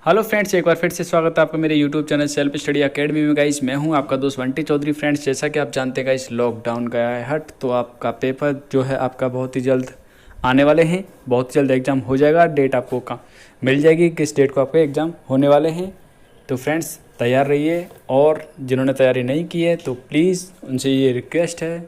Hello friends, एक बार फिर से स्वागत है आपका मेरे YouTube channel self study academy में। गाइस मैं हूं आपका दोस्त बंटी चौधरी। फ्रेंड्स जैसा कि आप जानते हैं गाइस, लॉकडाउन गया है हट, तो आपका पेपर जो है आपका बहुत ही जल्द आने वाले हैं। बहुत जल्द एग्ज़ाम हो जाएगा। डेट आपको कहाँ मिल जाएगी, किस डेट को आपके एग्ज़ाम होने वाले हैं। तो फ्रेंड्स तैयार रहिए, और जिन्होंने तैयारी नहीं की है तो प्लीज़ उनसे ये रिक्वेस्ट है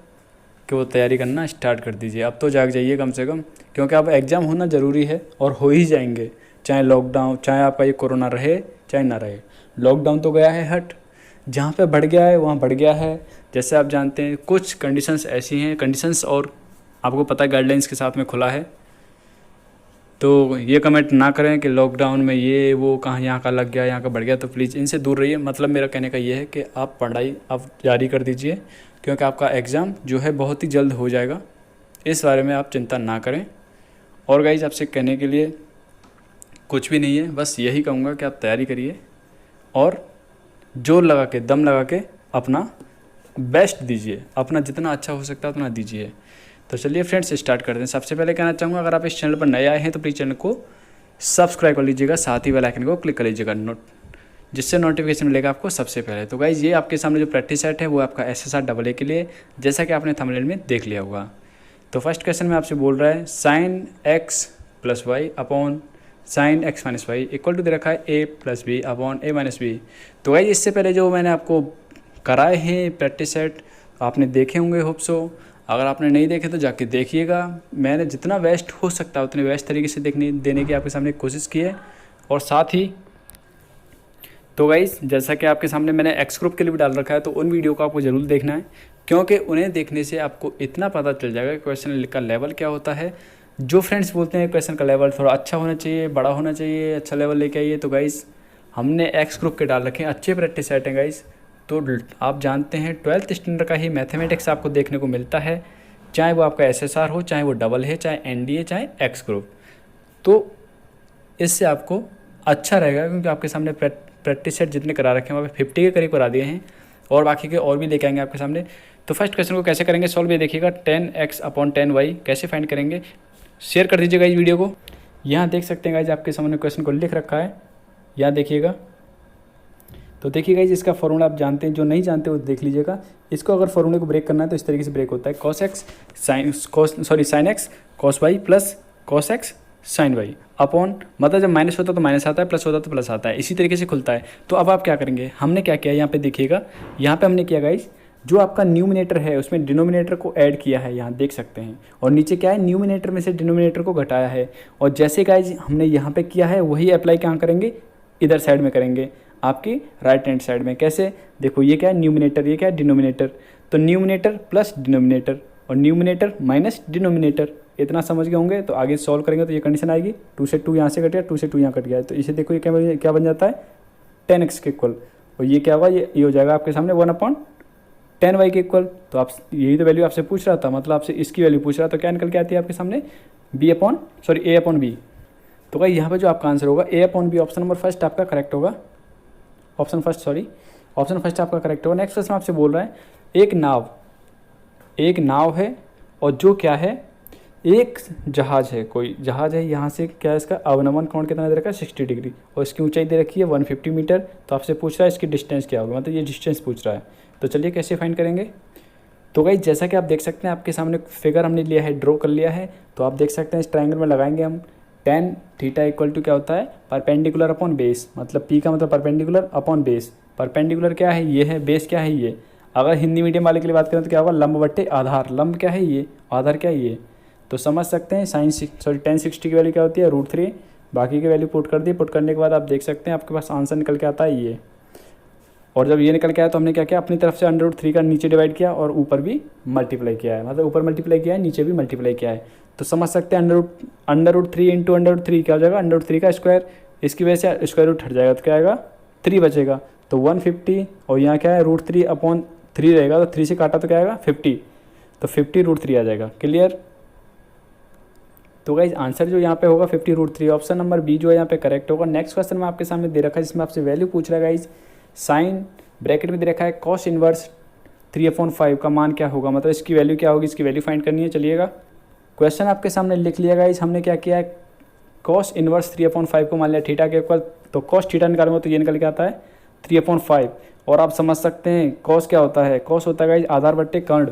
कि वो तैयारी करना स्टार्ट कर दीजिए। अब तो जाग जाइए कम से कम, क्योंकि अब एग्ज़ाम होना ज़रूरी है और हो ही जाएंगे, चाहे लॉकडाउन, चाहे आपका ये कोरोना रहे चाहे ना रहे। लॉकडाउन तो गया है हट, जहाँ पे बढ़ गया है वहाँ बढ़ गया है। जैसे आप जानते हैं कुछ कंडीशंस ऐसी हैं, कंडीशंस और आपको पता है गाइडलाइंस के साथ में खुला है। तो ये कमेंट ना करें कि लॉकडाउन में ये वो कहाँ यहाँ का लग गया, यहाँ का बढ़ गया, तो प्लीज़ इनसे दूर रहिए। मतलब मेरा कहने का ये है कि आप पढ़ाई आप जारी कर दीजिए, क्योंकि आपका एग्ज़ाम जो है बहुत ही जल्द हो जाएगा। इस बारे में आप चिंता ना करें। और गाइज आपसे कहने के लिए कुछ भी नहीं है, बस यही कहूँगा कि आप तैयारी करिए और जोर लगा के, दम लगा के अपना बेस्ट दीजिए, अपना जितना अच्छा हो सकता है उतना दीजिए। तो चलिए फ्रेंड्स स्टार्ट करते हैं। सबसे पहले कहना चाहूँगा, अगर आप इस चैनल पर नए आए हैं तो प्लीज़ चैनल को सब्सक्राइब कर लीजिएगा, साथ ही बेल आइकन को क्लिक कर लीजिएगा जिससे नोटिफिकेशन मिलेगा आपको सबसे पहले। तो गाइज ये आपके सामने जो प्रैक्टिस सेट है वो आपका SSR AA के लिए, जैसा कि आपने थंबनेल में देख लिया होगा। तो फर्स्ट क्वेश्चन में आपसे बोल रहा है sin x + y upon sin x - y equal to दे रखा है a + b upon a - b। तो गाइज इससे पहले जो मैंने आपको कराए हैं प्रैक्टिस सेट आपने देखे होंगे, होप सो। अगर आपने नहीं देखे तो जाके देखिएगा। मैंने जितना बेस्ट हो सकता है उतने बेस्ट तरीके से देने की आपके सामने कोशिश की है। और साथ ही तो गाइज जैसा कि आपके सामने मैंने एक्स ग्रुप के लिए भी डाल रखा है, तो उन वीडियो को आपको ज़रूर देखना है, क्योंकि उन्हें देखने से आपको इतना पता चल जाएगा कि क्वेश्चन का लेवल क्या होता है। जो फ्रेंड्स बोलते हैं क्वेश्चन का लेवल थोड़ा अच्छा होना चाहिए, बड़ा होना चाहिए, अच्छा लेवल लेके आइए, तो गाइज़ हमने एक्स ग्रुप के डाल रखे हैं, अच्छे प्रैक्टिस सेट हैं गाइज़। तो आप जानते हैं 12th स्टैंडर्ड का ही मैथमेटिक्स आपको देखने को मिलता है, चाहे वो आपका SSR हो, चाहे वो डबल है, चाहे NDA, चाहे एक्स ग्रुप। तो इससे आपको अच्छा रहेगा, क्योंकि आपके सामने प्रैक्टिस सेट जितने करा रखे हैं वहाँ पे 50 के करीब करा दिए हैं, और बाकी के और भी लेके आएंगे आपके सामने। तो फर्स्ट क्वेश्चन को कैसे करेंगे सॉल्व, ये देखिएगा। 10x अपॉन 10y कैसे फाइंड करेंगे, शेयर कर दीजिएगा इस वीडियो को। यहाँ देख सकते हैं गाइज आपके सामने क्वेश्चन को लिख रखा है, यहाँ देखिएगा। तो देखिए गाइज इसका फॉर्मूला आप जानते हैं, जो नहीं जानते वो देख लीजिएगा। इसको अगर फॉर्मूले को ब्रेक करना है तो इस तरीके से ब्रेक होता है, sin x cos y plus cos x sin y upon, मतलब जब माइनस होता है तो माइनस आता है, प्लस होता है तो प्लस आता है, इसी तरीके से खुलता है। तो अब आप क्या करेंगे, हमने क्या किया यहाँ पे देखिएगा, यहाँ पे हमने किया गाइज, जो आपका न्यूमिनेटर है उसमें डिनोमिनेटर को ऐड किया है, यहाँ देख सकते हैं। और नीचे क्या है, न्यूमिनेटर में से डिनोमिनेटर को घटाया है। और जैसे गाइज हमने यहाँ पे किया है वही अप्लाई कहाँ करेंगे, इधर साइड में करेंगे, आपकी राइट हैंड साइड में। कैसे, देखो ये क्या है न्यूमिनेटर, ये क्या है डिनोमिनेटर। तो न्यूमिनेटर प्लस डिनोमिनेटर और न्यूमिनेटर माइनस डिनोमिनेटर, इतना समझ गए होंगे। तो आगे सॉल्व करेंगे तो ये कंडीशन आएगी, 2 से 2 यहाँ से कट गया, 2 से 2 यहाँ कट गया। तो इसे देखो ये क्या बन जाता है, 10x के इक्वल। और ये क्या होगा, ये हो जाएगा आपके सामने 1/10y के इक्वल। तो आप यही तो वैल्यू आपसे पूछ रहा था, मतलब आपसे इसकी वैल्यू पूछ रहा था। तो क्या निकल के आती है आपके सामने, a/b। तो भाई यहाँ पे जो आपका आंसर होगा a/b, ऑप्शन नंबर फर्स्ट आपका करेक्ट होगा। ऑप्शन फर्स्ट आपका करेक्ट होगा। नेक्स्ट क्वेश्चन आपसे बोल रहा है, एक नाव है और जो क्या है, एक जहाज है, कोई जहाज है, यहाँ से क्या है इसका अवनमन कोण कितना दे रखा है, 60 डिग्री, और इसकी ऊंचाई दे रखी है 150 मीटर। तो आपसे पूछ रहा है इसकी डिस्टेंस क्या होगा, मतलब ये डिस्टेंस पूछ रहा है। तो चलिए कैसे फाइंड करेंगे। तो गाइस जैसा कि आप देख सकते हैं आपके सामने फिगर हमने लिया है, ड्रॉ कर लिया है। तो आप देख सकते हैं इस ट्राइंगल में लगाएंगे हम tan थीटा इक्वल टू क्या होता है, परपेंडिकुलर अपॉन बेस। मतलब P का मतलब परपेंडिकुलर अपॉन बेस। परपेंडिकुलर क्या है, ये है, बेस क्या है, ये। अगर हिंदी मीडियम वाले के लिए बात करें तो क्या होगा, लंब बट्टे आधार। लंब क्या है, ये, आधार क्या है, ये। तो समझ सकते हैं tan 60 की वैल्यू क्या होती है, √3। बाकी की वैल्यू पुट कर दी, पुट करने के बाद आप देख सकते हैं आपके पास आंसर निकल के आता है ये। और जब ये निकल के आया तो हमने क्या किया, अपनी तरफ से √3 का नीचे डिवाइड किया और ऊपर भी मल्टीप्लाई किया है, मतलब ऊपर मल्टीप्लाई किया है, नीचे भी मल्टीप्लाई किया है। तो समझ सकते हैं √3 इंटू √3 क्या हो जाएगा, √3 का स्क्वायर। इसकी वजह से स्क्वायर रूट हट जाएगा तो क्या आएगा, 3 बचेगा। तो 150, और यहाँ क्या है √3/3 रहेगा, तो 3 से काटा तो क्या आएगा 50। तो 50√3 आ जाएगा। क्लियर। तो गाइज आंसर जो यहाँ पे होगा 50√3, ऑप्शन नंबर बी जो है यहाँ पे करेक्ट होगा। नेक्स्ट क्वेश्चन में आपके सामने दे रखा है, जिसमें आपसे वैल्यू पूछ रहा है गाइज, साइन ब्रैकेट में दे रखा है cos इनवर्स 3/5 का मान क्या होगा, मतलब इसकी वैल्यू क्या होगी, इसकी वैल्यू फाइंड करनी है। चलिएगा क्वेश्चन आपके सामने लिख लिया गाइज। हमने क्या किया है, कॉस इनवर्स 3/5 को मान लिया थीटा के इक्वल, तो कॉस थीटा निकालूंगा तो ये निकल के आता है 3/5। और आप समझ सकते हैं कॉस क्या होता है, कॉस होता है गाइस आधार बट्टे कर्ण,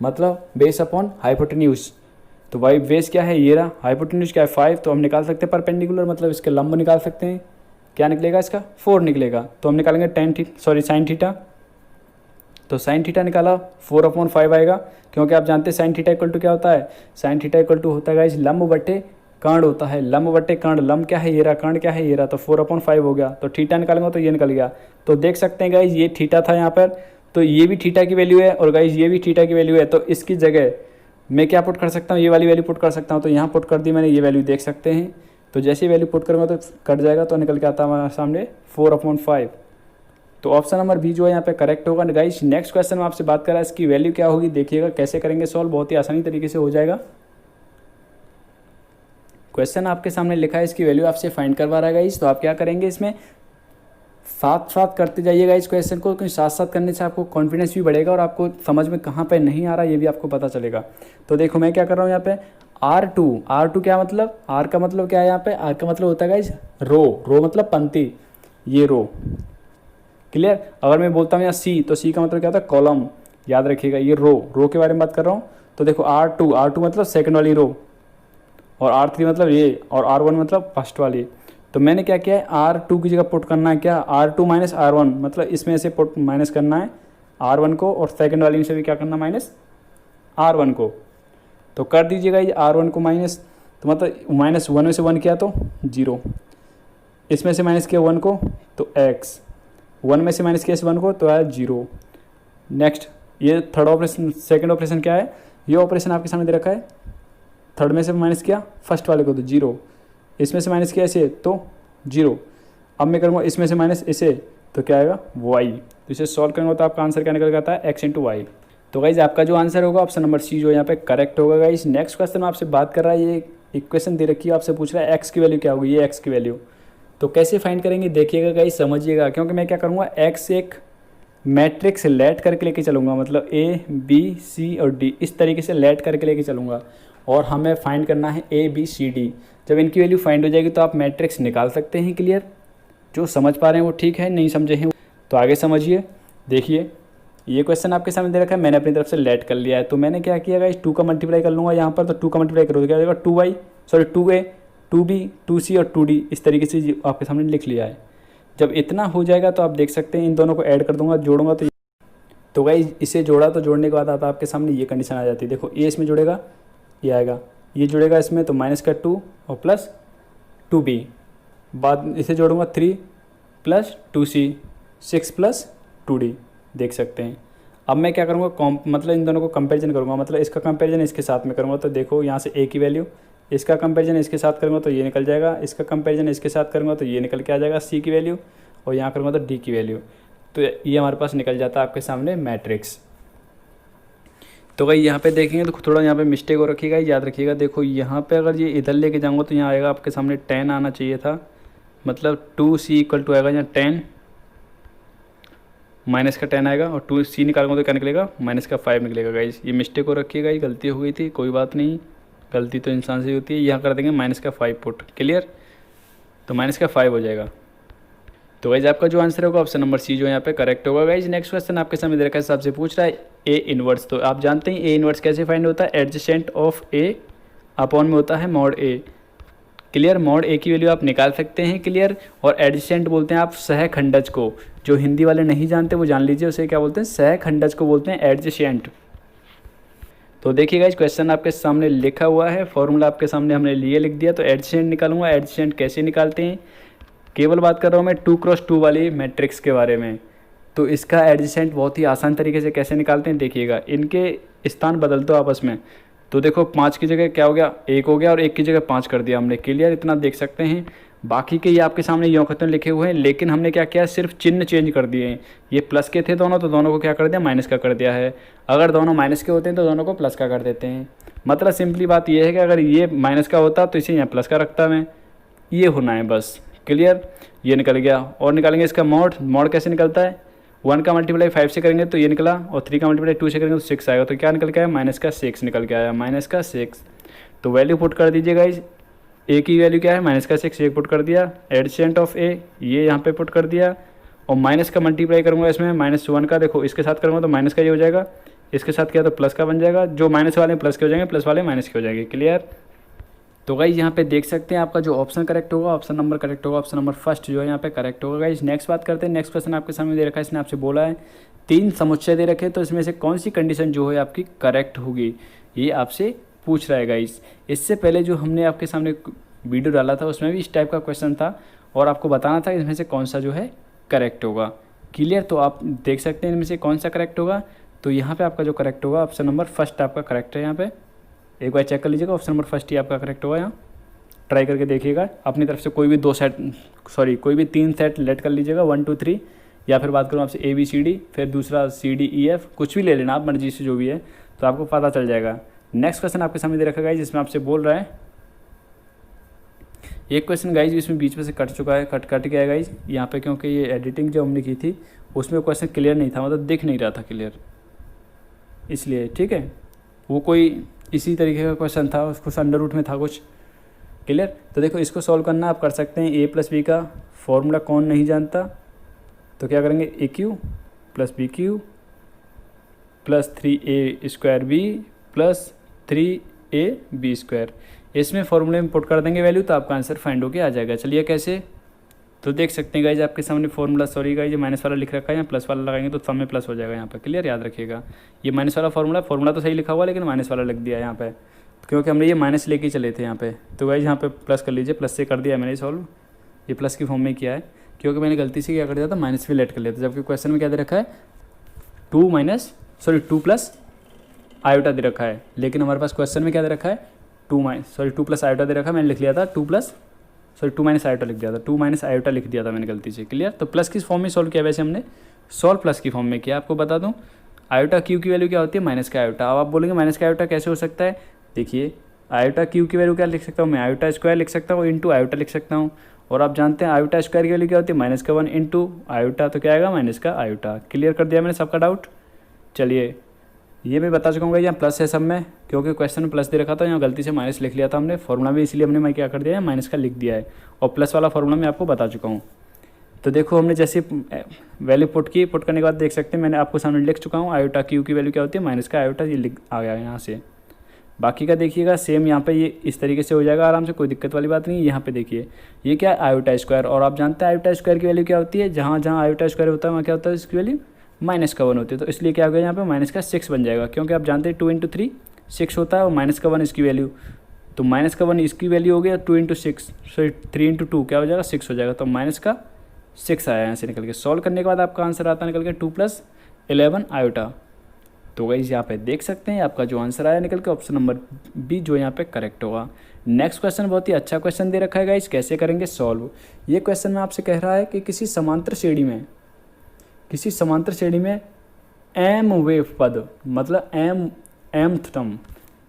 मतलब बेस अपॉन हाइपोटेन्यूज। तो भाई बेस क्या है, ये रहा, हाइपोटेन्यूज क्या है 5, तो हम निकाल सकते हैं परपेंडिकुलर, मतलब इसके लंब निकाल सकते हैं। क्या निकलेगा इसका 4 निकलेगा, तो हम निकालेंगे साइन थीटा। तो साइन थीटा निकाला 4/5 आएगा, क्योंकि आप जानते हैं साइन थीटा इक्वल टू क्या होता है, साइन थीटा इक्वल टू होता है गाइस लंब बट्टे कर्ण होता है, लंब बट्टे कर्ण, लंब क्या है ये रहा, कर्ण क्या है ये रहा, तो 4/5 हो गया। तो थीटा निकालेंगे तो ये निकल गया। तो देख सकते हैं गाइस ये थीटा था यहाँ पर, तो ये भी थीटा की वैल्यू है और गाइस ये भी थीटा की वैल्यू है। तो इसकी जगह मैं क्या पुट कर सकता हूँ, ये वाली वैल्यू पुट कर सकता हूँ, तो यहाँ पुट कर दी मैंने, ये वैल्यू देख सकते हैं। तो जैसी वैल्यू पुट करूँगा तो कट जाएगा, तो निकल के आता है हमारे सामने 4/5। तो ऑप्शन नंबर बी जो है यहाँ पे करेक्ट होगा गाइस। नेक्स्ट क्वेश्चन में आपसे बात कर रहा है इसकी वैल्यू क्या होगी, देखिएगा कैसे करेंगे सॉल्व, बहुत ही आसानी तरीके से हो जाएगा। क्वेश्चन आपके सामने लिखा है, इसकी वैल्यू आपसे फाइंड करवा रहा है गाइस। तो आप क्या करेंगे, इसमें साथ साथ करते जाइएगा इस क्वेश्चन को, क्योंकि साथ साथ करने से आपको कॉन्फिडेंस भी बढ़ेगा और आपको समझ में कहाँ पे नहीं आ रहा ये भी आपको पता चलेगा। तो देखो मैं क्या कर रहा हूँ यहाँ पे, R2 क्या मतलब, R का मतलब क्या है यहाँ पे, R का मतलब होता है गाइस रो मतलब पंक्ति, ये रो क्लियर। अगर मैं बोलता हूँ यहाँ C, तो C का मतलब क्या होता है कॉलम, याद रखिएगा ये रो के बारे में बात कर रहा हूँ। तो देखो R2 मतलब सेकंड वाली रो, और R3 मतलब ये, और R1 मतलब फर्स्ट वाली। तो मैंने क्या किया है, R2 की जगह पुट करना है क्या, R2 माइनस R1, मतलब इसमें से पुट माइनस करना है R1 को, और सेकंड वाली में से भी क्या करना माइनस R1 को। तो कर दीजिएगा ये R1 को माइनस, तो मतलब माइनस 1 में से 1 किया तो 0, इसमें से माइनस किया 1 को तो x, 1 में से माइनस किया इस 1 को तो आया 0। नेक्स्ट ये थर्ड ऑपरेशन, सेकंड ऑपरेशन क्या है, ये ऑपरेशन आपके सामने दे रखा है, थर्ड में से माइनस किया फर्स्ट वाले को तो 0, इसमें से माइनस किया इसे तो 0। अब मैं करूँगा इसमें से माइनस इसे, तो क्या आएगा y। तो इसे सॉल्व करेंगे तो आपका आंसर क्या निकल आता है x × y। तो गाइज आपका जो आंसर होगा ऑप्शन नंबर सी जो यहाँ पे करेक्ट होगा गाइज। नेक्स्ट क्वेश्चन में आपसे बात कर रहा है, ये इक्वेशन दे रखी है, आपसे पूछ रहा है x की वैल्यू क्या होगी, ये x की वैल्यू। तो कैसे फाइंड करेंगे देखिएगा गाइज, समझिएगा, क्योंकि मैं क्या करूँगा x एक मैट्रिक्स लेट करके लेके चलूँगा, मतलब A B C और D इस तरीके से लेट करके लेके चलूँगा, और हमें फाइंड करना है A B C D। जब इनकी वैल्यू फाइंड हो जाएगी तो आप मैट्रिक्स निकाल सकते हैं। क्लियर, जो समझ पा रहे हैं वो ठीक है, नहीं समझे हैं तो आगे समझिए। देखिए ये क्वेश्चन आपके सामने दे रखा है, मैंने अपनी तरफ से लेट कर लिया है। तो मैंने क्या किया गाइस, 2 का मल्टीप्लाई कर लूँगा यहाँ पर, तो 2 का मल्टीप्लाई करोगे क्या हो जाएगा 2A 2B 2C और 2D, इस तरीके से आपके सामने लिख लिया है। जब इतना हो जाएगा तो आप देख सकते हैं इन दोनों को ऐड कर दूंगा, जोड़ूंगा तो गाइस इसे जोड़ा, तो जोड़ने के बाद आता आपके सामने ये कंडीशन आ जाती है। देखो ये इसमें जुड़ेगा, ये आएगा, ये जुड़ेगा इसमें, तो माइनस का 2 और प्लस 2B, बाद इसे जोड़ूंगा 3 प्लस 2C 6 प्लस 2D, देख सकते हैं। अब मैं क्या करूँगा, मतलब इन दोनों को कंपैरिजन करूँगा, मतलब इसका कंपैरिजन इसके साथ में करूँगा, तो देखो यहाँ से A की वैल्यू, इसका कंपैरिजन इसके साथ करूँगा तो ये निकल जाएगा, इसका कंपैरिजन इसके साथ करूँगा तो ये निकल के आ जाएगा C की वैल्यू, और यहाँ करूँगा तो D की वैल्यू। तो ये हमारे पास निकल जाता है आपके सामने मैट्रिक्स। तो भाई यहाँ पे देखेंगे तो थोड़ा यहाँ पे मिस्टेक हो रखिएगा, याद रखिएगा। देखो यहाँ पे अगर ये इधर लेके जाऊँगा तो यहाँ आएगा आपके सामने 10 आना चाहिए था, मतलब 2C = आएगा यहाँ 10 माइनस का 10 आएगा, और 2C निकालूंगा तो क्या निकलेगा माइनस का 5 निकलेगा। गाइस ये मिस्टेक हो रखिएगा, ये गलती हो गई थी, कोई बात नहीं, गलती तो इंसान से होती है। यहाँ कर देंगे माइनस का 5 पुट, क्लियर, तो माइनस का 5 हो जाएगा। तो गाइज आपका जो आंसर होगा ऑप्शन नंबर सी जो यहाँ पे करेक्ट होगा। गाइज नेक्स्ट क्वेश्चन आपके सामने दे रखा है, सबसे पूछ रहा है ए इनवर्स। तो आप जानते हैं ए इनवर्स कैसे फाइंड होता है, एडजेसेंट ऑफ ए अपॉन में होता है मॉड ए। क्लियर, मॉड ए की वैल्यू आप निकाल सकते हैं। क्लियर, और एडजेसेंट बोलते हैं आप सहखंडज को, जो हिंदी वाले नहीं जानते वो जान लीजिए, उसे क्या बोलते हैं, सहखंडज को बोलते हैं एडजेसेंट। तो देखिएगा इस क्वेश्चन आपके सामने लिखा हुआ है, फॉर्मूला आपके सामने हमने लिए लिख दिया। तो एडजेसेंट निकालूंगा, एडजेसेंट कैसे निकालते हैं, केवल बात कर रहा हूँ मैं 2x2 वाली मैट्रिक्स के बारे में। तो इसका एडजेसेंट बहुत ही आसान तरीके से कैसे निकालते हैं देखिएगा, इनके स्थान बदल दो आपस में। तो देखो 5 की जगह क्या हो गया, 1 हो गया, और 1 की जगह 5 कर दिया हमने। क्लियर, इतना देख सकते हैं। बाकी के ये आपके सामने यों खत्म लिखे हुए हैं, लेकिन हमने क्या किया, सिर्फ चिन्ह चेंज कर दिए हैं। ये प्लस के थे दोनों, तो दोनों को क्या कर दिया, माइनस का कर दिया है। अगर दोनों माइनस के होते हैं तो दोनों को प्लस का कर देते हैं। मतलब सिंपली बात ये है कि अगर ये माइनस का होता तो इसे यहाँ प्लस का रखता मैं, ये होना है बस। क्लियर, ये निकल गया। और निकालेंगे इसका मॉड, मॉड कैसे निकलता है, 1 का मल्टीप्लाई 5 से करेंगे तो ये निकला, और 3 का मल्टीप्लाई 2 से करेंगे तो 6 आएगा। तो क्या निकल के आया, माइनस का 6 निकल के आया, माइनस का 6। तो वैल्यू पुट कर दीजिएगा इस ए की वैल्यू क्या है, माइनस का 6, ये पुट कर दिया, एडिसेंट ऑफ ए ये यहाँ पे पुट कर दिया, और माइनस का मल्टीप्लाई करूँगा इसमें -1 का, देखो इसके साथ करूँगा तो माइनस का ये हो जाएगा, इसके साथ किया तो प्लस का बन जाएगा, जो माइनस वाले प्लस के हो जाएंगे, प्लस वाले माइनस के हो जाएंगे। क्लियर। तो गाइज यहाँ पे देख सकते हैं आपका जो ऑप्शन करेक्ट होगा, ऑप्शन नंबर करेक्ट होगा, ऑप्शन नंबर फर्स्ट जो है यहाँ पे करेक्ट होगा। गाइज नेक्स्ट बात करते हैं, नेक्स्ट क्वेश्चन आपके सामने दे रखा है, इसने आपसे बोला है 3 समुच्चय दे रखे, तो इसमें से कौन सी कंडीशन जो है आपकी करेक्ट होगी, ये आपसे पूछ रहा है। गाइज इससे पहले जो हमने आपके सामने वीडियो डाला था उसमें भी इस टाइप का क्वेश्चन था, और आपको बताना था इसमें से कौन सा जो है करेक्ट होगा। क्लियर। तो आप देख सकते हैं इनमें से कौन सा करेक्ट होगा। तो यहाँ पे आपका जो करेक्ट होगा ऑप्शन नंबर फर्स्ट आपका करेक्ट है। यहाँ पे एक बार चेक कर लीजिएगा, ऑप्शन नंबर फर्स्ट ही आपका करेक्ट होगा। यहाँ ट्राई करके देखिएगा, अपनी तरफ से कोई भी 3 सेट लेट कर लीजिएगा, 1 2 3, या फिर बात करूँ आपसे ABCD, फिर दूसरा CDEF, कुछ भी ले लेना आप मर्जी से जो भी है, तो आपको पता चल जाएगा। नेक्स्ट क्वेश्चन आपके सामने दे रखा है जिसमें आपसे बोल रहा है, एक क्वेश्चन गाइज इसमें बीच में से कट चुका है, कट गया है गाइज यहाँ पे, क्योंकि ये एडिटिंग जो हमने की थी उसमें क्वेश्चन क्लियर नहीं था, मतलब दिख नहीं रहा था क्लियर, इसलिए ठीक है। वो कोई इसी तरीके का क्वेश्चन था, उसको अंडर रूट में था कुछ। क्लियर। तो देखो इसको सॉल्व करना आप कर सकते हैं। A + B का फॉर्मूला कौन नहीं जानता, तो क्या करेंगे, AQ + BQ + 3A² B + 3AB², इसमें फॉर्मूले में पुट कर देंगे वैल्यू, तो आपका आंसर फाइंड होके आ जाएगा। चलिए कैसे, तो देख सकते हैं गाइज आपके सामने फॉर्मूला, सॉरी गाइज ये माइनस वाला लिख रखा है, यहाँ प्लस वाला लगाएंगे तो सब में प्लस हो जाएगा यहाँ पे। क्लियर। याद रखिएगा ये माइनस वाला फॉर्मूला तो सही लिखा हुआ, लेकिन माइनस वाला लिख दिया यहाँ पे, क्योंकि हमने ये माइनस लेके चले थे यहाँ पे। तो गाइज यहाँ पे प्लस कर लीजिए, प्लस से कर दिया मैंने सॉल्व, ये प्लस की फॉर्म में किया है, क्योंकि मैंने गलती से क्या कर दिया था, माइनस भी लेट कर लिया था, जबकि क्वेश्चन में क्या दे रखा है 2 + आयोटा दे रखा है, लेकिन हमारे पास क्वेश्चन में क्या दे रखा है 2 + आयोटा दे रखा है। मैंने लिख लिया था 2 - आयोटा लिख दिया था, 2 - आयोटा लिख दिया था मैंने गलती से। क्लियर। तो प्लस की फॉर्म में सॉल्व किया, वैसे हमने सॉल्व प्लस की फॉर्म में किया। आपको बता दूं आयोटा क्यू की वैल्यू क्या होती है, माइनस का आयोटा। अब आप बोलेंगे माइनस का आयोटा कैसे हो सकता है, देखिए आयोटा क्यू की वैल्यू क्या लिख सकता हूँ मैं, आयोटा² लिख सकता हूँ, इंटू आयोटा लिख सकता हूँ, और आप जानते हैं आयोटा² की वैल्यू क्या होती है, -1 इंटू आयोटा, तो क्या आएगा माइनस का आयोटा। क्लियर कर दिया मैंने सबका डाउट। चलिए ये मैं बता चुका हूँ यहाँ प्लस है सब में, क्योंकि क्वेश्चन में प्लस दे रखा था, यहाँ गलती से माइनस लिख लिया था हमने, फॉर्मूला भी इसलिए हमने मैं क्या कर दिया है माइनस का लिख दिया है, और प्लस वाला फॉर्मूला मैं आपको बता चुका हूँ। तो देखो हमने जैसे वैल्यू पुट करने के बाद देख सकते हैं मैंने आपको सामने लिख चुका हूँ, आयोटा क्यू की वैल्यू क्या होती है, माइनस का आयोटा, ये लिख आ गया यहाँ से। बाकी का देखिएगा सेम यहाँ पे ये इस तरीके से हो जाएगा आराम से, कोई दिक्कत वाली बात नहीं है। यहाँ पे देखिए ये क्या है आयोटा², और आप जानते हैं आयोटा² की वैल्यू क्या होती है, जहाँ आयोटा² होता है वहाँ क्या होता है इसकी वैल्यू -1 होती है, तो इसलिए क्या हो गया यहाँ पे -6 बन जाएगा, क्योंकि आप जानते हैं 2 × 3 6 होता है, और -1 इसकी वैल्यू, तो -1 इसकी वैल्यू हो गया 2 × 6, सॉरी 3 × 2 क्या हो जाएगा 6 हो जाएगा, तो -6 आया यहाँ से निकल के। सॉल्व करने के बाद आपका आंसर आता है निकल के 2 + 11 आयोटा। तो गाइस यहाँ पे देख सकते हैं आपका जो आंसर आया निकल के ऑप्शन नंबर बी जो यहाँ पे करेक्ट होगा। नेक्स्ट क्वेश्चन बहुत ही अच्छा क्वेश्चन दे रखा है गाइस, कैसे करेंगे सॉल्व। ये क्वेश्चन में आपसे कह रहा है कि किसी समांतर श्रेणी में एम वेव पद, मतलब mth टर्म,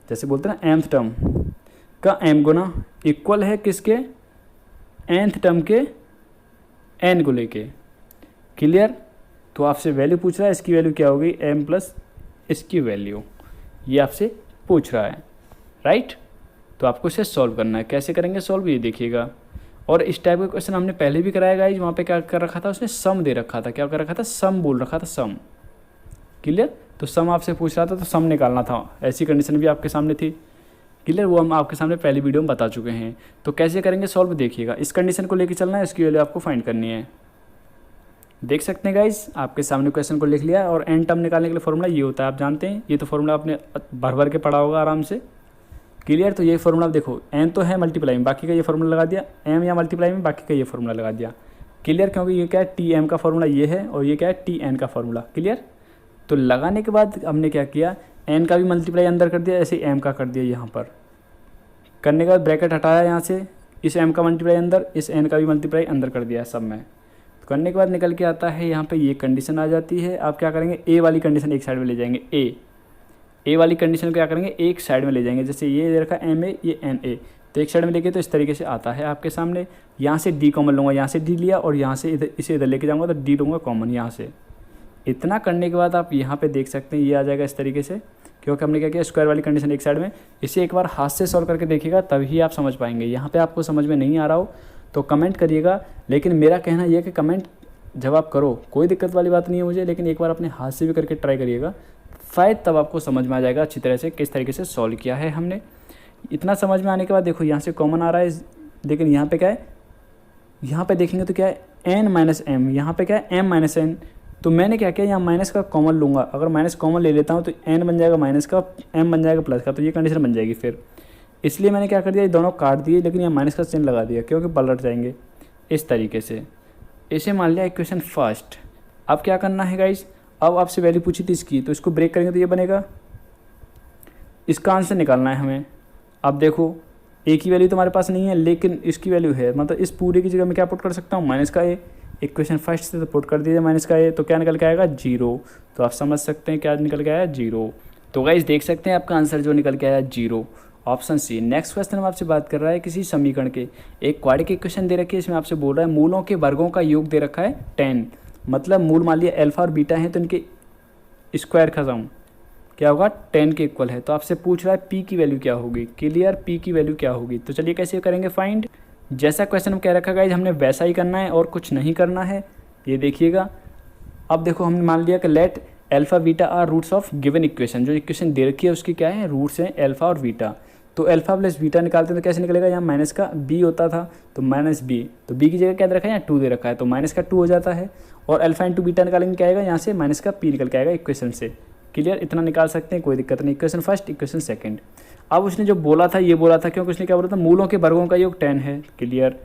जैसे बोलते हैं ना mth टर्म का m गुना इक्वल है किसके, nth टर्म के n को लेके। क्लियर। तो आपसे वैल्यू पूछ रहा है, इसकी वैल्यू क्या होगी m प्लस इसकी वैल्यू, ये आपसे पूछ रहा है, राइट। तो आपको इसे सॉल्व करना है। कैसे करेंगे सॉल्व ये देखिएगा। और इस टाइप का क्वेश्चन हमने पहले भी कराया गाइस, वहाँ पे क्या कर रखा था उसने सम दे रखा था, क्या कर रखा था सम बोल रखा था, सम। क्लियर। तो सम आपसे पूछ रहा था तो सम निकालना था, ऐसी कंडीशन भी आपके सामने थी। क्लियर। वो हम आपके सामने पहली वीडियो में बता चुके हैं। तो कैसे करेंगे सॉल्व देखिएगा, इस कंडीशन को लेकर चलना है, इसकी वैल्यू आपको फाइंड करनी है। देख सकते हैं गाइस आपके सामने क्वेश्चन को लिख लिया, और एन टर्म निकालने के लिए फॉर्मूला ये होता है, आप जानते हैं, ये तो फॉर्मूला आपने भर के पढ़ा होगा आराम से। क्लियर। तो ये फॉर्मूला देखो एन तो है मल्टीप्लाई में, बाकी का ये फॉर्मूला लगा दिया, एम या मल्टीप्लाई में बाकी का ये फॉर्मूला लगा दिया। क्लियर। क्योंकि ये क्या है टी एम का फॉर्मूला ये है, और ये क्या है टी एन का फॉर्मूला। क्लियर। तो लगाने के बाद हमने क्या किया, एन का भी मल्टीप्लाई अंदर कर दिया, ऐसे एम का कर दिया यहाँ पर। करने के बाद ब्रैकेट हटाया यहाँ से, इस एम का मल्टीप्लाई अंदर, इस एन का भी मल्टीप्लाई अंदर कर दिया सब में। तो करने के बाद निकल के आता है यहाँ पे ये कंडीशन आ जाती है। आप क्या करेंगे, ए वाली कंडीशन एक साइड में ले जाएंगे, ए वाली कंडीशन क्या करेंगे एक साइड में ले जाएंगे। जैसे ये दे रखा एम ए, ये एन ए, तो एक साइड में लेके तो इस तरीके से आता है आपके सामने। यहाँ से डी कॉमन लूँगा, यहाँ से डी लिया, और यहाँ से इधर इसे इधर लेके जाऊँगा तो डी लूँगा कॉमन यहाँ से। इतना करने के बाद आप यहाँ पे देख सकते हैं ये आ जाएगा इस तरीके से, क्योंकि हमने क्या किया, स्क्वायर वाली कंडीशन एक साइड में। इसे एक बार हाथ से सॉल्व करके देखिएगा तभी आप समझ पाएंगे। यहाँ पे आपको समझ में नहीं आ रहा हो तो कमेंट करिएगा, लेकिन मेरा कहना यह है कि कमेंट जब आप करो कोई दिक्कत वाली बात नहीं है मुझे, लेकिन एक बार अपने हाथ से भी करके ट्राई करिएगा, शायद तब आपको समझ में आ जाएगा अच्छी तरह से किस तरीके से सॉल्व किया है हमने। इतना समझ में आने के बाद देखो यहाँ से कॉमन आ रहा है, लेकिन यहाँ पे क्या है, यहाँ पे देखेंगे तो क्या है n माइनस एम, यहाँ पे क्या है m माइनस एन। तो मैंने क्या किया, यहाँ माइनस का कॉमन लूँगा, अगर माइनस कॉमन ले लेता हूँ तो n बन जाएगा माइनस का, m बन जाएगा प्लस का, तो ये कंडीशन बन जाएगी फिर। इसलिए मैंने क्या कर दिया, ये दोनों काट दिए, लेकिन यहाँ माइनस का चिन्ह लगा दिया क्योंकि पलट जाएंगे इस तरीके से। इसे मान लिया इक्वेशन फर्स्ट। अब क्या करना है गाइस, अब आपसे वैल्यू पूछी थी इसकी, तो इसको ब्रेक करेंगे तो ये बनेगा, इसका आंसर निकालना है हमें। अब देखो ए की वैल्यू तो हमारे पास नहीं है, लेकिन इसकी वैल्यू है, मतलब इस पूरे की जगह मैं क्या पुट कर सकता हूँ, माइनस का ए। इक्वेशन फर्स्ट से तो पुट कर दीजिए माइनस का ए, तो क्या निकल के आएगा 0। तो आप समझ सकते हैं क्या निकल के आया 0। तो गाइस देख सकते हैं आपका आंसर जो निकल के आया 0, ऑप्शन सी। नेक्स्ट क्वेश्चन हम आपसे बात कर रहा है किसी समीकरण के, एक क्वाड्रेटिक इक्वेशन दे रखी है, इसमें आपसे बोल रहा है मूलों के वर्गों का योग दे रखा है 10, मतलब मूल मान लिया अल्फा और बीटा हैं तो इनके स्क्वायर खत्म क्या होगा 10 के इक्वल है। तो आपसे पूछ रहा है पी की वैल्यू क्या होगी, क्लियर, पी की वैल्यू क्या होगी। तो चलिए कैसे करेंगे फाइंड, जैसा क्वेश्चन में कह रखा है हमने वैसा ही करना है और कुछ नहीं करना है। ये देखिएगा, अब देखो हमने मान लिया कि let alpha beta are roots of given equation, जो इक्वेशन दे रखी है उसकी क्या है, रूट्स हैं अल्फा और बीटा। तो अल्फा प्लस बीटा निकालते हैं तो कैसे निकलेगा, यहाँ माइनस का बी होता था तो माइनस बी, तो बी की जगह क्या दे रखा है, यहाँ 2 दे रखा है तो माइनस का 2 हो जाता है। और अल्फा इंटू बीटा निकालेंगे क्या आएगा, यहाँ से माइनस का पी निकल के आएगा इक्वेशन से। क्लियर, इतना निकाल सकते हैं, कोई दिक्कत नहीं। Equation first, equation second. अब उसने जो बोला था ये बोला था, क्योंकि उसने क्या बोला था, मूलों के वर्गों का योग 10 है। क्लियर।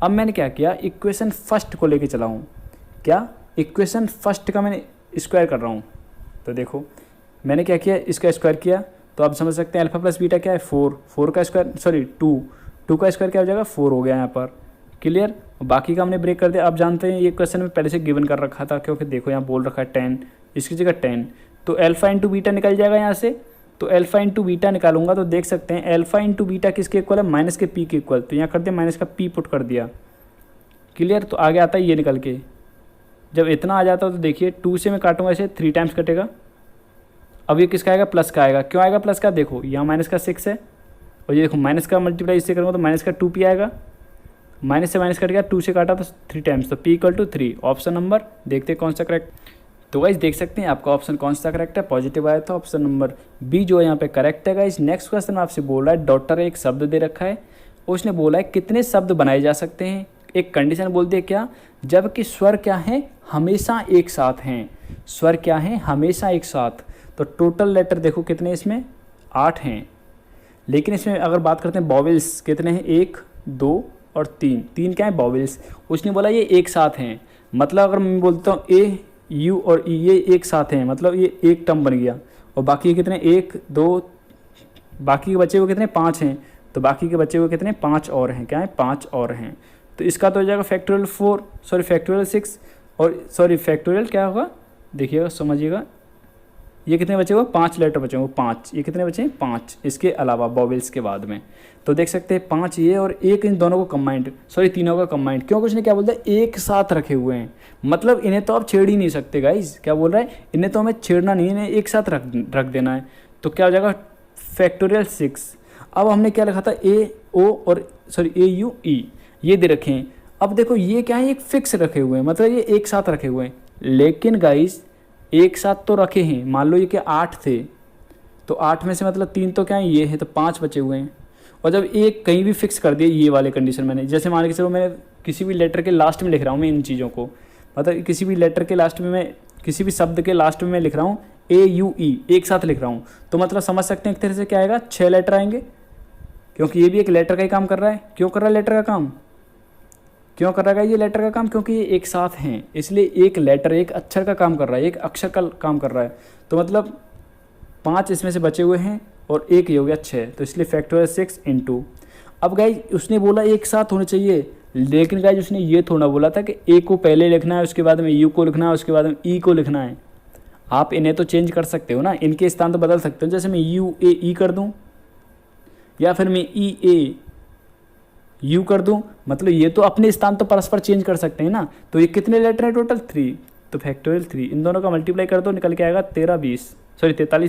अब मैंने क्या किया, इक्वेशन फर्स्ट को लेके चला हूँ, क्या इक्वेशन फर्स्ट का मैंने स्क्वायर कर रहा हूँ। तो देखो मैंने क्या किया, इसका स्क्वायर किया, तो आप समझ सकते हैं अल्फा प्लस बीटा क्या है 4, 4 का स्क्वायर सॉरी 2 का स्क्वायर क्या हो जाएगा 4 हो गया यहाँ पर। क्लियर। बाकी का हमने ब्रेक कर दिया। आप जानते हैं ये क्वेश्चन में पहले से गिवन कर रखा था, क्योंकि देखो यहाँ बोल रखा है 10, इसकी जगह 10, तो अल्फा इंटू बीटा निकल जाएगा यहाँ से। तो अल्फा इंटू बीटा निकालूंगा तो देख सकते हैं अल्फा इंटू बीटा किसके इक्वल है, माइनस के पी के इक्वल। तो यहाँ कर दिया माइनस का पी पुट कर दिया। क्लियर। तो आगे आता है ये निकल के, जब इतना आ जाता है तो देखिए 2 से मैं काटूंगा ऐसे 3 टाइम्स कटेगा। अब ये किसका आएगा, प्लस का आएगा। क्यों आएगा प्लस का, देखो यहाँ माइनस का 6 है और ये देखो माइनस का मल्टीप्लाई इससे करूँगा तो माइनस का 2p आएगा। माइनस से माइनस कट गया, 2 से काटा तो 3 टाइम्स, तो p equal to 3। Option number देखते हैं कौन सा करेक्ट। तो गाइस देख सकते हैं आपका ऑप्शन कौन सा करेक्ट है, पॉजिटिव आया था ऑप्शन नंबर बी जो है यहाँ पे करेक्ट है। गाइस नेक्स्ट क्वेश्चन आपसे बोल रहा है डॉटर एक शब्द दे रखा है, उसने बोला है कितने शब्द बनाए जा सकते हैं। एक कंडीशन बोलती है क्या, जबकि स्वर क्या है, हमेशा एक साथ हैं। स्वर क्या है, हमेशा एक साथ। तो टोटल लेटर देखो कितने इसमें 8 हैं, लेकिन इसमें अगर बात करते हैं बॉवेल्स कितने हैं, 1 2 और 3 क्या है बॉवेल्स। उसने बोला ये एक साथ हैं, मतलब अगर मैं बोलता हूँ ए यू और ई ये एक साथ हैं, मतलब ये एक टर्म बन गया। और बाकी कितने 1 2, बाकी के बच्चे को कितने 5 हैं, तो बाकी के बच्चे को कितने 5 और हैं, क्या है 5 और हैं। तो इसका तो हो जाएगा फैक्टोरियल 4 सॉरी फैक्टोरियल 6 और सॉरी फैक्टोरियल क्या होगा, देखिएगा समझिएगा। ये कितने बचे हुए 5 लेटर बचे हुए 5, ये कितने बचे 5 इसके अलावा बॉवेल्स के बाद में। तो देख सकते हैं 5 ये और 1 इन दोनों को कंबाइंड सॉरी तीनों का कंबाइंड, क्योंकि उसने क्या बोलता है एक साथ रखे हुए हैं, मतलब इन्हें तो आप छेड़ ही नहीं सकते गाइज। क्या बोल रहा है, इन्हें तो हमें छेड़ना नहीं है, इन्हें एक साथ रख देना है। तो क्या हो जाएगा फैक्टोरियल 6। अब हमने क्या लिखा था ए ओ और सॉरी ए यू ई ये दे रखे हैं। अब देखो ये क्या है, एक फिक्स रखे हुए हैं, मतलब ये एक साथ रखे हुए हैं। लेकिन गाइज एक साथ तो रखे हैं, मान लो ये कि 8 थे, तो 8 में से मतलब 3 तो क्या है ये है, तो 5 बचे हुए हैं। और जब एक कहीं भी फिक्स कर दिए ये वाले कंडीशन मैंने, जैसे मान के चलो मैं किसी भी लेटर के लास्ट में लिख रहा हूँ मैं इन चीज़ों को, मतलब किसी भी लेटर के लास्ट में मैं किसी भी शब्द के लास्ट में मैं लिख रहा हूँ ए यू ई एक साथ लिख रहा हूँ, तो मतलब समझ सकते हैं एक तरह से क्या आएगा 6 लेटर आएंगे, क्योंकि ये भी एक लेटर का ही काम कर रहा है। क्यों कर रहा है लेटर का काम, क्यों कर रहा है ये लेटर का काम, क्योंकि ये एक साथ हैं, इसलिए एक लेटर एक अक्षर का काम कर रहा है, एक अक्षर का काम कर रहा है। तो मतलब 5 इसमें से बचे हुए हैं और 1 ये हो गया 6, तो इसलिए फैक्टोरियल 6 इंटू। अब गाइज उसने बोला एक साथ होने चाहिए, लेकिन गाइज उसने ये थोड़ा बोला था कि ए को पहले लिखना है, उसके बाद में यू को लिखना है, उसके बाद में ई को लिखना है। आप इन्हें तो चेंज कर सकते हो ना, इनके स्थान तो बदल सकते हो। जैसे मैं यू ए ई कर दूँ या फिर मैं ई ए यू कर दूं, मतलब ये तो अपने स्थान तो परस्पर चेंज कर सकते हैं ना। तो ये कितने लेटर हैं टोटल 3, तो फैक्टोरियल 3 इन दोनों का मल्टीप्लाई कर दो, निकल के आएगा 43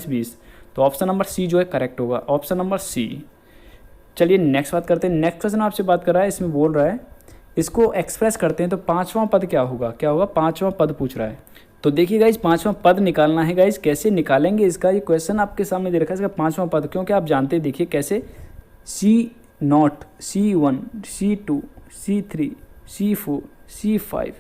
20। तो ऑप्शन नंबर सी जो है करेक्ट होगा, ऑप्शन नंबर सी। चलिए नेक्स्ट बात करते हैं। नेक्स्ट क्वेश्चन आपसे बात कर रहा है, इसमें बोल रहा है इसको एक्सप्रेस करते हैं तो पाँचवां पद क्या होगा, क्या होगा, पाँचवां पद पूछ रहा है। तो देखिए गाइज पाँचवां पद निकालना है गाइज, कैसे निकालेंगे इसका, ये क्वेश्चन आपके सामने दे रखा है इसका पाँचवां पद, क्योंकि आप जानते हैं देखिए कैसे C0, C1, C2, C3, C4, C5,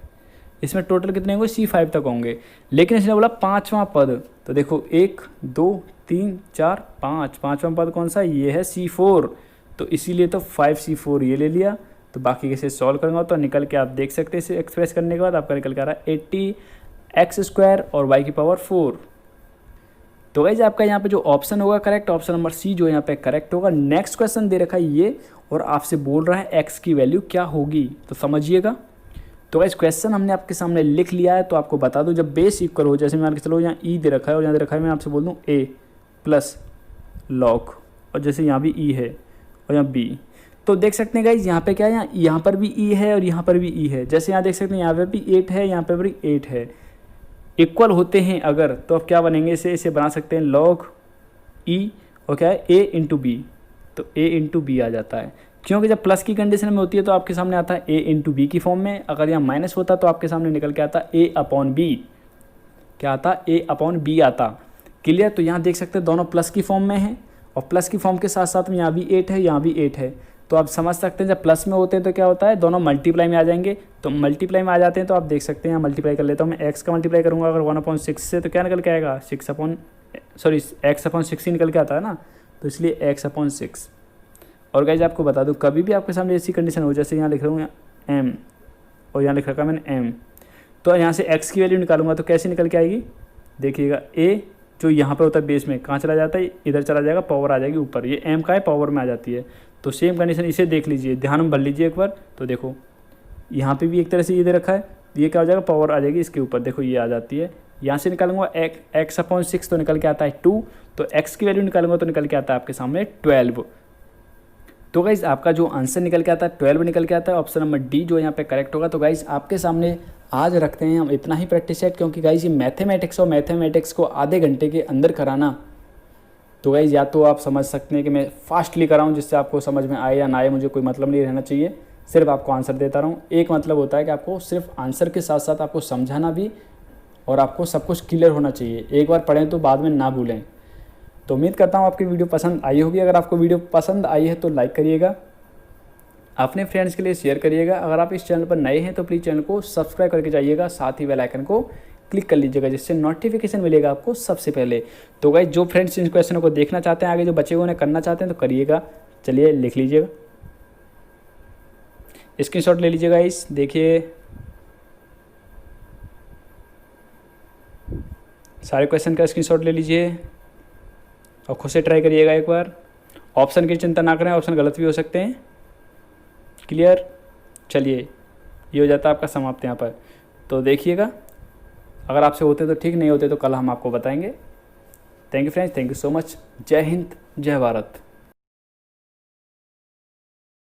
इसमें टोटल कितने होंगे, C5 तक होंगे, लेकिन इसने बोला पाँचवां पद। तो देखो 1 2 3 4 5, पाँचवां पद कौन सा, ये है C4, तो इसीलिए तो 5C4 ये ले लिया। तो बाकी कैसे सॉल्व करूँगा तो निकल के आप देख सकते हैं, इसे एक्सप्रेस करने के बाद आपका निकल के आ रहा है 80x² और y की पावर 4। तो गाइज आपका यहाँ पे जो ऑप्शन होगा करेक्ट, ऑप्शन नंबर सी जो यहाँ पे करेक्ट होगा। नेक्स्ट क्वेश्चन दे रखा है ये, और आपसे बोल रहा है x की वैल्यू क्या होगी, तो समझिएगा। तो गाइज क्वेश्चन हमने आपके सामने लिख लिया है, तो आपको बता दूं जब बेस इक्वल हो, जैसे मान के चलो यहाँ ई दे रखा है और यहाँ दे रखा है, मैं आपसे बोल दूँ a प्लस लॉग, और जैसे यहाँ भी e है और यहाँ b, तो देख सकते हैं गाइज यहाँ पे क्या है, यहाँ पर भी e है और यहाँ पर भी e है। जैसे यहाँ देख सकते हैं यहाँ पे भी 8 है, यहाँ पे भी 8 है, इक्वल होते हैं अगर, तो अब क्या बनेंगे, इसे बना सकते हैं लॉग e और क्या है a इंटू बी, तो a इंटू बी आ जाता है, क्योंकि जब प्लस की कंडीशन में होती है तो आपके सामने आता है a इंटू बी की फॉर्म में, अगर यहाँ माइनस होता तो आपके सामने निकल के आता a अपॉन बी, क्या आता, a अपॉन बी आता। क्लियर। तो यहाँ देख सकते हैं दोनों प्लस की फॉर्म में है, और प्लस की फॉर्म के साथ साथ में यहाँ भी 8 है, यहाँ भी 8 है, तो आप समझ सकते हैं जब प्लस में होते हैं तो क्या होता है, दोनों मल्टीप्लाई में आ जाएंगे। तो मल्टीप्लाई में आ जाते हैं तो आप देख सकते हैं, यहाँ मल्टीप्लाई कर लेता हूँ मैं, एक्स का मल्टीप्लाई करूँगा अगर 1/6 से, तो क्या निकल के आएगा, x/6 ही निकल के आता है ना, तो इसलिए x/6। और गाइज आपको बता दूँ कभी भी आपके सामने ऐसी कंडीशन हो, जैसे यहाँ लिख रहा हूँ m और यहाँ लिख रखा मैंने m, तो यहाँ से x की वैल्यू निकालूंगा तो कैसे निकल के आएगी, देखिएगा a जो यहाँ पे होता है बेस में कहाँ चला जाता है, इधर चला जाएगा, पावर आ जाएगी ऊपर, ये m का है पावर में आ जाती है। तो सेम कंडीशन इसे देख लीजिए, ध्यान में भर लीजिए एक बार, तो देखो यहाँ पे भी एक तरह से ये दे रखा है, ये क्या हो जाएगा, पावर आ जाएगी इसके ऊपर, देखो ये आ जाती है। यहाँ से निकालूंगा x/6 तो निकल के आता है 2, तो x की वैल्यू निकालूंगा तो निकल के आता है आपके सामने 12। तो गाइज़ आपका जो आंसर निकल के आता है 12 निकल के आता है, ऑप्शन नंबर डी जो यहाँ पे करेक्ट होगा। तो गाइज़ आपके सामने आज रखते हैं हम इतना ही प्रैक्टिस सेट, क्योंकि गाइज़ ये मैथमेटिक्स को आधे घंटे के अंदर कराना, तो गाइज़ या तो आप समझ सकते हैं कि मैं फास्टली कराऊँ जिससे आपको समझ में आए या ना आए, मुझे कोई मतलब नहीं रहना चाहिए, सिर्फ आपको आंसर देता रहूँ। एक मतलब होता है कि आपको सिर्फ आंसर के साथ साथ आपको समझाना भी, और आपको सब कुछ क्लियर होना चाहिए, एक बार पढ़ें तो बाद में ना भूलें। तो उम्मीद करता हूँ आपकी वीडियो पसंद आई होगी। अगर आपको वीडियो पसंद आई है तो लाइक करिएगा, अपने फ्रेंड्स के लिए शेयर करिएगा। अगर आप इस चैनल पर नए हैं तो प्लीज़ चैनल को सब्सक्राइब करके जाइएगा, साथ ही बेल आइकन को क्लिक कर लीजिएगा, जिससे नोटिफिकेशन मिलेगा आपको सबसे पहले। तो गाइस जो फ्रेंड्स इन क्वेश्चनों को देखना चाहते हैं, आगे जो बच्चे उन्हें करना चाहते हैं तो करिएगा। चलिए लिख लीजिएगा, स्क्रीनशॉट ले लीजिएगा। इस देखिए सारे क्वेश्चन का स्क्रीनशॉट ले लीजिए और खुद से ट्राई करिएगा एक बार। ऑप्शन की चिंता ना करें, ऑप्शन गलत भी हो सकते हैं। क्लियर। चलिए ये हो जाता है आपका समाप्त यहाँ पर। तो देखिएगा, अगर आपसे होते तो ठीक, नहीं होते तो कल हम आपको बताएंगे। Thank you friends, thank you so much. जय हिंद, जय भारत।